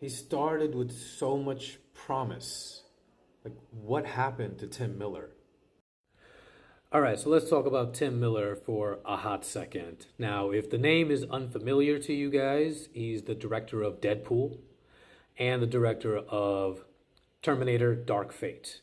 He started with so much promise. Like, what happened to Tim Miller? All right, so let's talk about Tim Miller for a hot second. Now, if the name is unfamiliar to you guys, he's the director of Deadpool and the director of Terminator Dark Fate.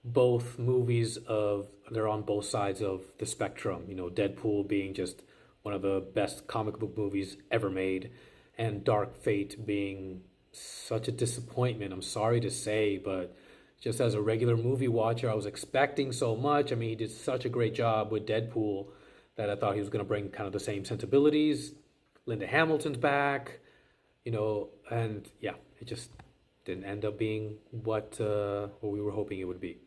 Both movies they're on both sides of the spectrum. Deadpool being just one of the best comic book movies ever made, and Dark Fate being such a disappointment. I'm sorry to say, but just as a regular movie watcher, I was expecting so much. I mean, he did such a great job with Deadpool that I thought he was going to bring kind of the same sensibilities. Linda Hamilton's back, and yeah, it just didn't end up being what we were hoping it would be.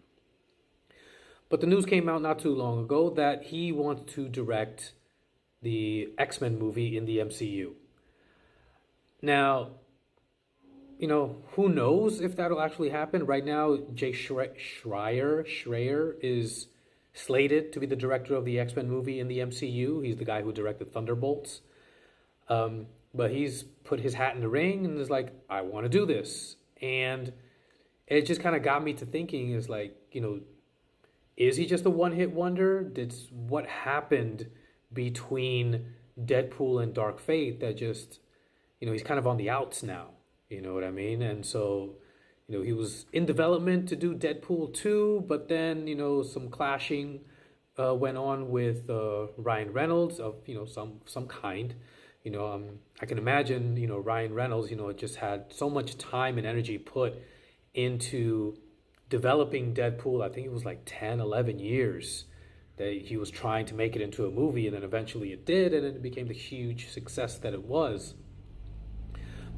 But the news came out not too long ago that he wants to direct the X-Men movie in the MCU. Now, who knows if that'll actually happen? Right now, Jake Schreier is slated to be the director of the X-Men movie in the MCU. He's the guy who directed Thunderbolts. But he's put his hat in the ring and is like, I want to do this. And it just kind of got me to thinking is like, is he just a one-hit wonder? What happened between Deadpool and Dark Fate that just, he's kind of on the outs now. You know what I mean? And so, he was in development to do Deadpool 2, but then, some clashing went on with Ryan Reynolds of, some kind. I can imagine, Ryan Reynolds, just had so much time and energy put into developing Deadpool. I think it was like 10, 11 years that he was trying to make it into a movie, and then eventually it did, and it became the huge success that it was.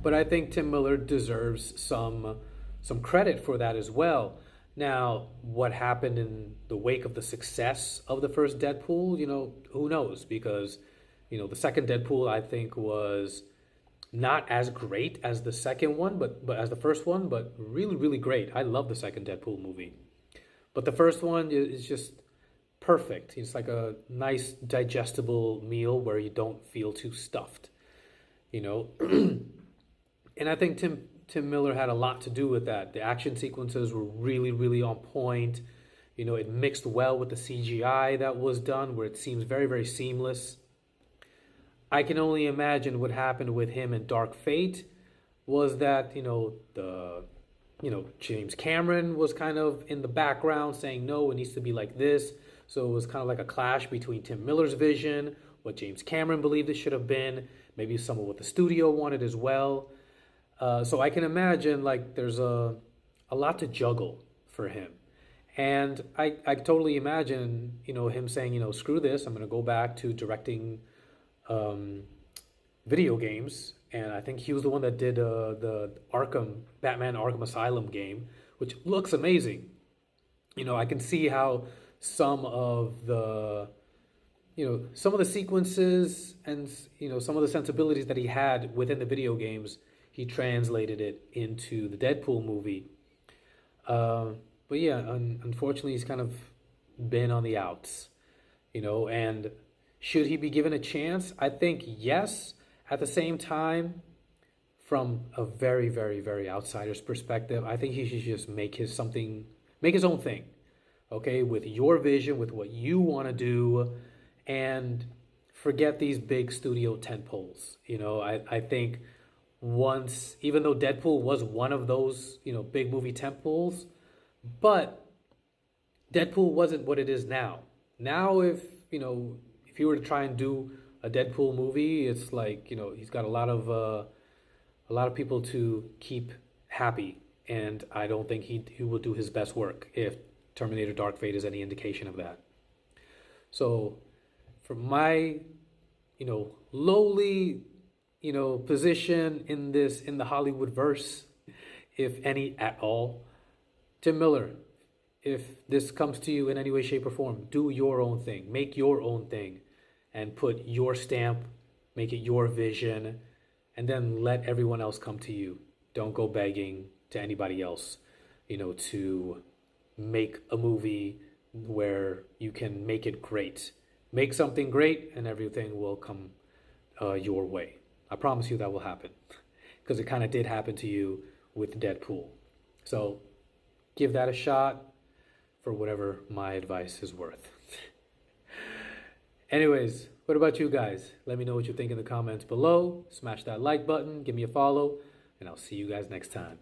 But I think Tim Miller deserves some credit for that as well. Now, what happened in the wake of the success of the first Deadpool, who knows? Because, the second Deadpool I think was not as great as the second one, but as the first one, but really, really great. I love the second Deadpool movie. But the first one is just perfect. It's like a nice digestible meal where you don't feel too stuffed, And I think Tim Miller had a lot to do with that. The action sequences were really, really on point. It mixed well with the CGI that was done, where it seems very, very seamless. I can only imagine what happened with him in Dark Fate was that, James Cameron was kind of in the background saying, no, it needs to be like this. So it was kind of like a clash between Tim Miller's vision, what James Cameron believed it should have been, maybe some of what the studio wanted as well. So I can imagine like there's a lot to juggle for him. And I totally imagine, him saying, screw this, I'm going to go back to directing video games. And I think he was the one that did the Batman Arkham Asylum game, which looks amazing. I can see how some of the sequences and some of the sensibilities that he had within the video games, he translated it into the Deadpool movie. But yeah, unfortunately, he's kind of been on the outs, and should he be given a chance? I think yes. At the same time, from a very, very, very outsider's perspective, I think he should just make his own thing, okay, with your vision, with what you want to do, and forget these big studio tentpoles. I think once, even though Deadpool was one of those, big movie tentpoles, but Deadpool wasn't what it is now. Now, if you were to try and do a Deadpool movie, it's like, he's got a lot of people to keep happy, and I don't think he will do his best work if Terminator Dark Fate is any indication of that. So, from my, lowly, position in the Hollywood verse, if any at all, Tim Miller, if this comes to you in any way, shape, or form, do your own thing, make your own thing, and put your stamp, make it your vision, and then let everyone else come to you. Don't go begging to anybody else, to make a movie where you can make it great. Make something great, and everything will come your way. I promise you that will happen. because it kind of did happen to you with Deadpool. So give that a shot for whatever my advice is worth. Anyways, what about you guys? Let me know what you think in the comments below. Smash that like button, give me a follow, and I'll see you guys next time.